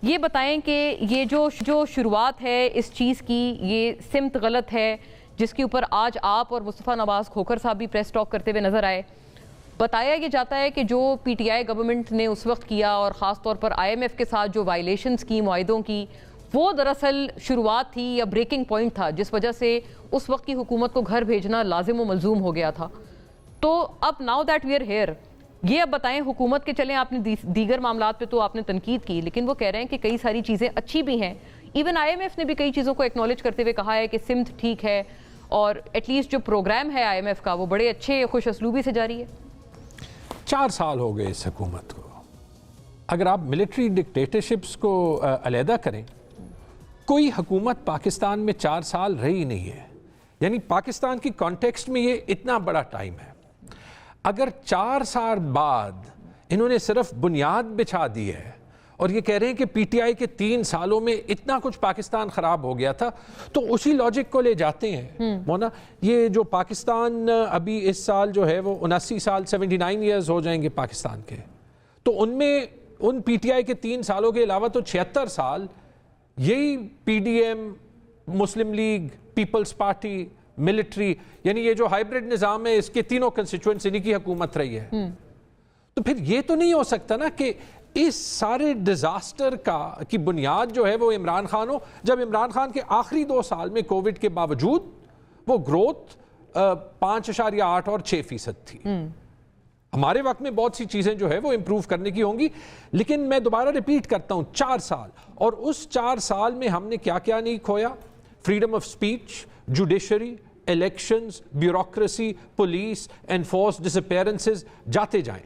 ये बताएं कि ये जो शुरुआत है इस चीज़ की, ये सिमत गलत है जिसके ऊपर आज आप और मुस्तफ़ा नवाज़ खोखर साहब भी प्रेस टॉक करते हुए नजर आए। बताया ये जाता है कि जो पीटीआई गवर्नमेंट ने उस वक्त किया और ख़ास तौर पर आईएमएफ के साथ जो वायलेशंस की, मुआहिदों की, वो दरअसल शुरुआत थी या ब्रेकिंग पॉइंट था जिस वजह से उस वक्त की हुकूमत को घर भेजना लाजिम व मलजूम हो गया था। तो अब now that we are here, ये अब बताएं हुकूमत के चलें, आपने दीगर मामलात पे तो आपने तनकीद की, लेकिन वो कह रहे हैं कि कई सारी चीज़ें अच्छी भी हैं। इवन आईएमएफ ने भी कई चीज़ों को एक्नॉलेज करते हुए कहा है कि सिमत ठीक है और एटलीस्ट जो प्रोग्राम है आईएमएफ का वो बड़े अच्छे खुश असलूबी से जारी है। 4 साल हो गए इस हुकूमत को। अगर आप मिलिट्री डिक्टेटरशिप्स को अलहदा करें, कोई हुकूमत पाकिस्तान में 4 साल रही नहीं है। यानी पाकिस्तान की कॉन्टेक्स्ट में ये इतना बड़ा टाइम है। अगर 4 साल बाद इन्होंने सिर्फ बुनियाद बिछा दी है और ये कह रहे हैं कि पीटीआई के 3 सालों में इतना कुछ पाकिस्तान खराब हो गया था, तो उसी लॉजिक को ले जाते हैं मोना। ये जो पाकिस्तान अभी इस साल जो है वो 79 साल 79 ईयर्स हो जाएंगे पाकिस्तान के, तो उनमें उन पीटीआई के 3 सालों के अलावा तो 76 साल यही पीडीएम, मुस्लिम लीग, पीपल्स पार्टी, मिलिट्री, यानी ये जो हाइब्रिड निज़ाम है इसके तीनों कंस्टिट्यूएंट्स इन्हीं की हुकूमत रही है। तो फिर ये तो नहीं हो सकता ना कि इस सारे डिजास्टर की बुनियाद जो है वो इमरान खान हो, जब इमरान खान के आखिरी 2 साल में कोविड के बावजूद वो ग्रोथ 5.8 और 6% थी। हमारे वक्त में बहुत सी चीजें जो है वो इंप्रूव करने की होंगी, लेकिन मैं दोबारा रिपीट करता हूं 4 साल, और उस 4 साल में हमने क्या क्या नहीं खोया। Freedom of speech, judiciary, elections, bureaucracy, police, enforce disappearances, जाते जाएं।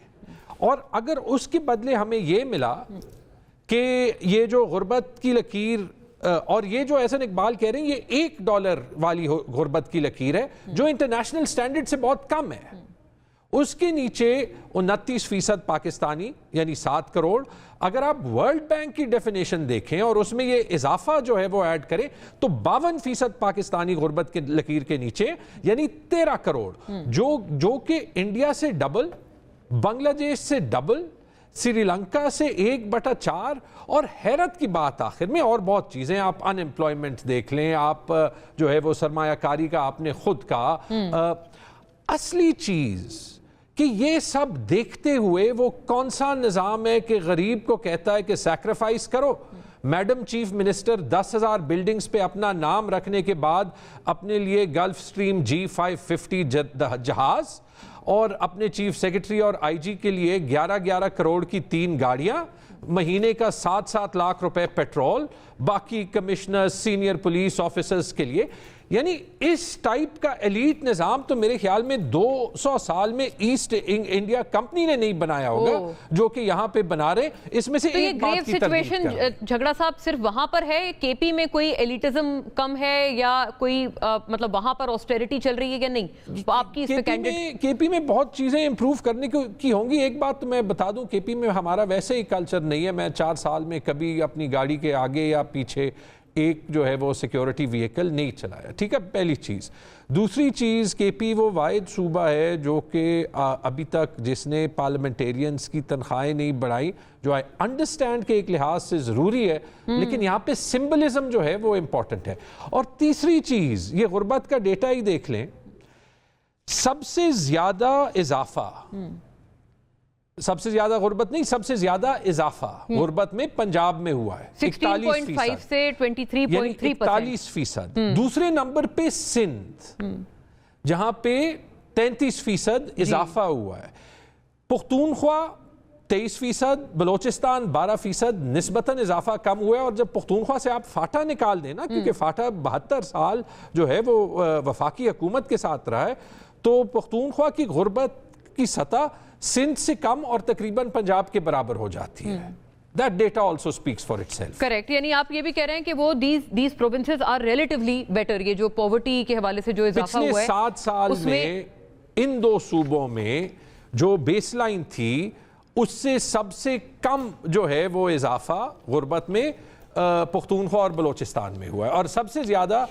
और अगर उसके बदले हमें ये मिला कि ये जो गुर्बत की लकीर, और ये जो एहसन इकबाल कह रहे हैं ये $1 वाली गुर्बत की लकीर है जो इंटरनेशनल स्टैंडर्ड से बहुत कम है, उसके नीचे 29% पाकिस्तानी यानी 7 करोड़। अगर आप वर्ल्ड बैंक की डेफिनेशन देखें और उसमें ये इजाफा जो है वो ऐड करें तो 52% पाकिस्तानी गुर्बत के लकीर के नीचे यानी 13 करोड़, जो कि इंडिया से डबल, बांग्लादेश से डबल, श्रीलंका से 1/4। और हैरत की बात आखिर में, और बहुत चीजें, आप अनएम्प्लॉयमेंट देख लें, आप जो है वो सरमायाकारी का आपने खुद कहा, असली चीज कि ये सब देखते हुए वो कौन सा निज़ाम है कि गरीब को कहता है कि सैक्रिफाइस करो। मैडम चीफ मिनिस्टर 10,000 बिल्डिंग्स पे अपना नाम रखने के बाद अपने लिए गल्फ स्ट्रीम G550 जहाज और अपने चीफ सेक्रेटरी और आईजी के लिए 11-11 करोड़ की 3 गाड़ियां, महीने का 7-7 लाख रुपए पेट्रोल, बाकी कमिश्नर, सीनियर पुलिस ऑफिसर्स के लिए। यानी इस टाइप का एलीट निजाम तो मेरे ख्याल में 200 साल में ईस्ट इंडिया कंपनी ने नहीं बनाया होगा जो कि यहाँ पे बना रहे। इसमें से तो एक ग्रेव सिचुएशन झगड़ा साहब सिर्फ वहां पर है, केपी में कोई एलिटिज्म कम है या कोई मतलब वहां पर ऑस्टेरिटी चल रही है या नहीं? आपकी इस पे कैंडिडेट केपी में बहुत चीजें इंप्रूव करने की होंगी। एक बात तो मैं बता दूं, केपी में हमारा वैसे ही कल्चर नहीं है। मैं 4 साल में कभी अपनी गाड़ी के आगे या पीछे एक जो है वो सिक्योरिटी व्हीकल नहीं चलाया, ठीक है, पहली चीज़। दूसरी चीज़, केपी वो वाहिद सूबा है जो कि अभी तक जिसने पार्लियामेंटेरियंस की तनख्वाहें नहीं बढ़ाई, जो आई अंडरस्टैंड के एक लिहाज से ज़रूरी है, लेकिन यहाँ पे सिंबलिज्म जो है वो इम्पॉर्टेंट है। और तीसरी चीज़, ये गुर्बत का डेटा ही देख लें, सबसे ज़्यादा इजाफा, सबसे ज्यादा गुर्बत नहीं, सबसे ज्यादा इजाफा गुर्बत में पंजाब में हुआ है 16.5 से 23.3%। दूसरे नंबर पे सिंध जहां पे 33% इजाफा हुआ है। पुख्तूनख्वा 23%, बलोचिस्तान 12%, निस्बतन इजाफा कम हुआ है। और जब पुख्तूनख्वा से आप फाटा निकाल दें ना, क्योंकि फाटा 72 साल जो है वो वफाकी हुकूमत के साथ रहा है, तो पुख्तूनख्वा की गुर्बत की सतह सिंध से कम और तकरीबन पंजाब के बराबर हो जाती है। That data also speaks for itself. Correct. यानी आप ये भी कह रहे हैं कि वो these provinces are relatively better। ये जो पॉवर्टी के हवाले से जो इजाफा हुआ है, 7 साल में इन 2 सूबों में जो बेसलाइन थी उससे सबसे कम जो है वो इजाफा गुर्बत में पुख्तूनख्वा और बलोचिस्तान में हुआ है, और सबसे ज़्यादा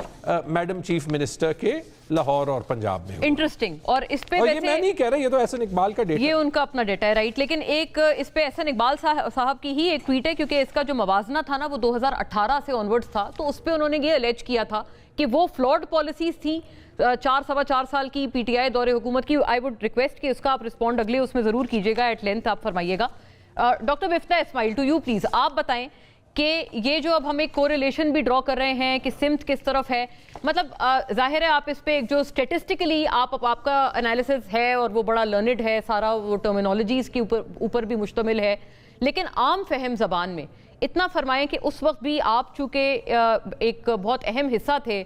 मैडम चीफ मिनिस्टर के लाहौर और पंजाब में हुआ। इंटरेस्टिंग। और इस पे और वैसे ये मैं नहीं कह रहा, ये तो एहसन इकबाल का डेटा, ये उनका अपना डेटा है, राइट। लेकिन एक इस पे एहसन इकबाल साहब की ही एक ट्वीट है, क्योंकि इसका जो मवाजना था ना वो 2018 से ऑनवर्ड्स था, तो उस पर उन्होंने ये अलेज किया था कि वो फ्लॉड पॉलिसीज थी 4 साल की पीटीआई दौरे हुकूमत की। आई वुड रिक्वेस्ट कि उसका आप रिस्पॉन्ड अगले उसमें ज़रूर कीजिएगा, एट लेंथ आप फरमाइएगा। Doctor Miftah Ismail, to you please, आप बताएं कि ये जो अब हम एक कोरिलेशन भी ड्रॉ कर रहे हैं कि सिम्त किस तरफ है, मतलब जाहिर है आप इस पे एक जो स्टेटिस्टिकली आपका एनालिसिस है और वो बड़ा लर्निड है, सारा वो टर्मिनोलॉजीज़ के ऊपर भी मुश्तमिल है, लेकिन आम फहम ज़बान में इतना फरमाएं कि उस वक्त भी आप चूँकि एक बहुत अहम हिस्सा थे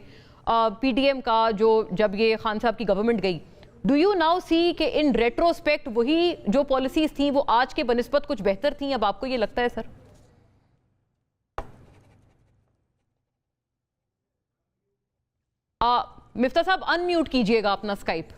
पीडीएम का, जो जब ये खान साहब की गवर्नमेंट गई, डू यू नाउ सी कि इन रेट्रोस्पेक्ट वही जो पॉलिसीज़ थी वो आज के बनिस्बत कुछ बेहतर थी? अब आपको ये लगता है सर? मिफ्ता साहब अनम्यूट कीजिएगा अपना स्काइप।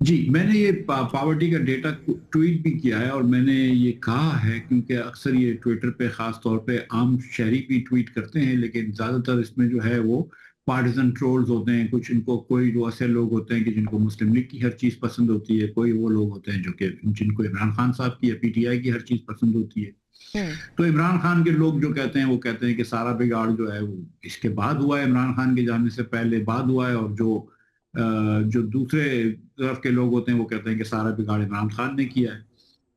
जी, मैंने ये पावर्टी का डेटा ट्वीट भी किया है, और मैंने ये कहा है, क्योंकि अक्सर ये ट्विटर पे खास तौर पे आम शहरी भी ट्वीट करते हैं, लेकिन ज़्यादातर इसमें जो है वो पार्टिजन ट्रोल्स होते हैं। कुछ इनको, कोई जो ऐसे लोग होते हैं कि जिनको मुस्लिम लीग की हर चीज़ पसंद होती है, कोई वो लोग होते हैं जो कि जिनको इमरान खान साहब की या पीटीआई की हर चीज़ पसंद होती है। तो इमरान खान के लोग जो कहते हैं वो कहते हैं कि सारा बिगाड़ जो है वो इसके बाद हुआ है, इमरान खान के जाने से पहले बाद हुआ है, और जो दूसरे तरफ के लोग होते हैं वो कहते हैं कि सारा बिगाड़ इमरान खान ने किया है।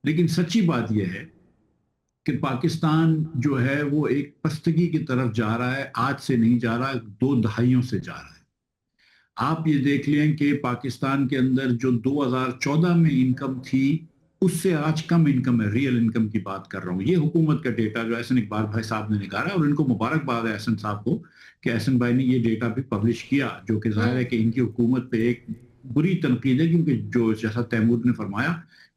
लेकिन सच्ची बात यह है कि पाकिस्तान जो है वो एक पस्तगी की तरफ जा रहा है, आज से नहीं जा रहा, 2 दहाइयों से जा रहा है। आप ये देख लें कि पाकिस्तान के अंदर जो 2014 में इनकम थी उससे आज कम इनकम है, रियल इनकम की बात कर रहा हूँ। ये हुकूमत का डेटा जो एहसन इकबाल भाई साहब ने निकाला, और इनको मुबारकबाद है एहसन साहब को कि एहसन भाई ने ये डेटा भी पब्लिश किया, जो कि जाहिर है कि इनकी हुकूमत पे एक बुरी तनकीद है, क्योंकि जो जैसा तैमूर ने फरमाया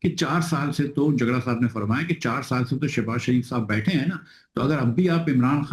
कि 4 साल से, तो जगड़ा साहब ने फरमाया कि 4 साल से तो शहबाज शरीफ साहब बैठे हैं ना, तो अगर अब भी आप इमरान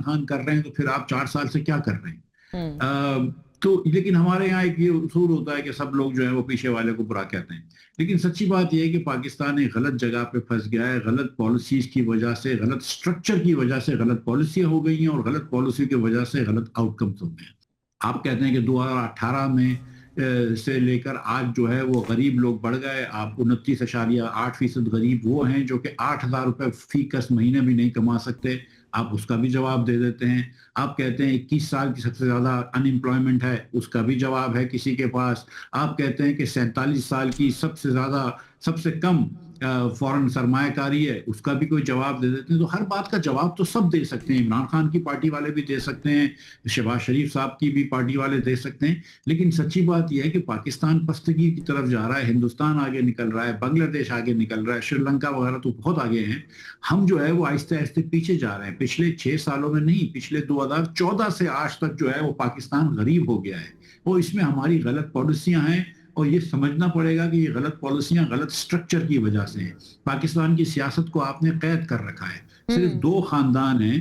खान कर रहे हैं तो फिर आप 4 साल से क्या कर रहे हैं? तो लेकिन हमारे यहाँ एक ये उसूल होता है कि सब लोग जो है वो पीछे वाले को बुरा कहते हैं, लेकिन सच्ची बात यह है कि पाकिस्तान एक गलत जगह पे फंस गया है। गलत पॉलिसीज की वजह से, गलत स्ट्रक्चर की वजह से गलत पॉलिसियां हो गई हैं, और गलत पॉलिसी की वजह से गलत आउटकम्स हो गए हैं। आप कहते हैं कि 2018 में से लेकर आज जो है वो गरीब लोग बढ़ गए। आप 29.8% गरीब वो हैं जो कि 8,000 रुपये फी कस महीने भी नहीं कमा सकते, आप उसका भी जवाब दे देते हैं। आप कहते हैं 21 साल की सबसे ज़्यादा अनएम्प्लॉयमेंट है, उसका भी जवाब है किसी के पास। आप कहते हैं कि 47 साल की सबसे कम फॉरेन सरमायाकारी है, उसका भी कोई जवाब दे देते हैं। तो हर बात का जवाब तो सब दे सकते हैं, इमरान खान की पार्टी वाले भी दे सकते हैं, शहबाज शरीफ साहब की भी पार्टी वाले दे सकते हैं, लेकिन सच्ची बात यह है कि पाकिस्तान पस्तगी की तरफ जा रहा है, हिंदुस्तान आगे निकल रहा है, बांग्लादेश आगे निकल रहा है, श्रीलंका वगैरह तो बहुत आगे हैं। हम जो है वो आहिस्ते आहिस्ते पीछे जा रहे हैं। पिछले 6 सालों में नहीं, पिछले 2014 से आज तक जो है वो पाकिस्तान गरीब हो गया है, और इसमें हमारी गलत पॉलिसियां हैं, और ये समझना पड़ेगा कि ये गलत पॉलिसियां गलत स्ट्रक्चर की वजह से हैं। पाकिस्तान की सियासत को आपने कैद कर रखा है। सिर्फ 2 खानदान हैं,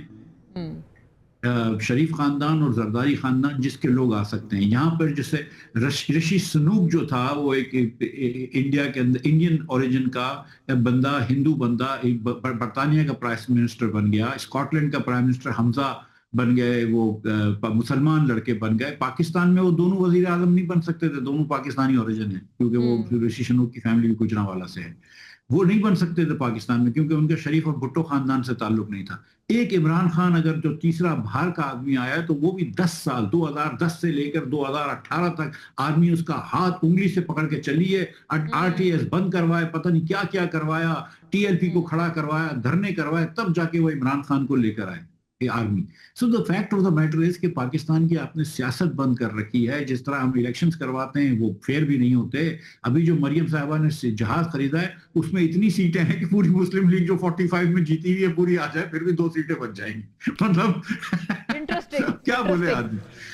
शरीफ खानदान और जरदारी खानदान, जिसके लोग आ सकते हैं यहाँ पर। जैसे ऋषि सुनूक जो था वो एक इंडिया के अंदर इंडियन ओरिजिन का बंदा, हिंदू बंदा, एक बरतानिया का प्राइम मिनिस्टर बन गया, स्कॉटलैंड का प्राइम मिनिस्टर हमजा बन गए, वो मुसलमान लड़के बन गए। पाकिस्तान में वो दोनों वजीर आजम नहीं बन सकते थे, दोनों पाकिस्तानी ओरिजिन है, क्योंकि वो ऋषि सुनूक की फैमिली भी गुजरांवाला से है। वो नहीं बन सकते थे पाकिस्तान में, क्योंकि उनका शरीफ और भुट्टो खानदान से ताल्लुक नहीं था। एक इमरान खान अगर जो तीसरा बाहर का आदमी आया, तो वो भी 10 साल 2010 से लेकर 2018 तक आर्मी उसका हाथ उंगली से पकड़ के चली है, RTS बंद करवाए, पता नहीं क्या क्या करवाया, TLP को खड़ा करवाया, धरने करवाए, तब जाके वो इमरान खान को लेकर आए army. So the fact of the matter is कि पाकिस्तान की आपने सियासत बंद कर रखी है। जिस तरह हम इलेक्शंस करवाते हैं वो फेयर भी नहीं होते। अभी जो मरियम साहबा ने जहाज खरीदा है उसमें इतनी सीटें हैं कि पूरी मुस्लिम लीग जो 45 में जीती हुई है पूरी आ जाए फिर भी 2 सीटें बच जाएंगी। मतलब इंटरेस्टिंग क्या बोले आदमी।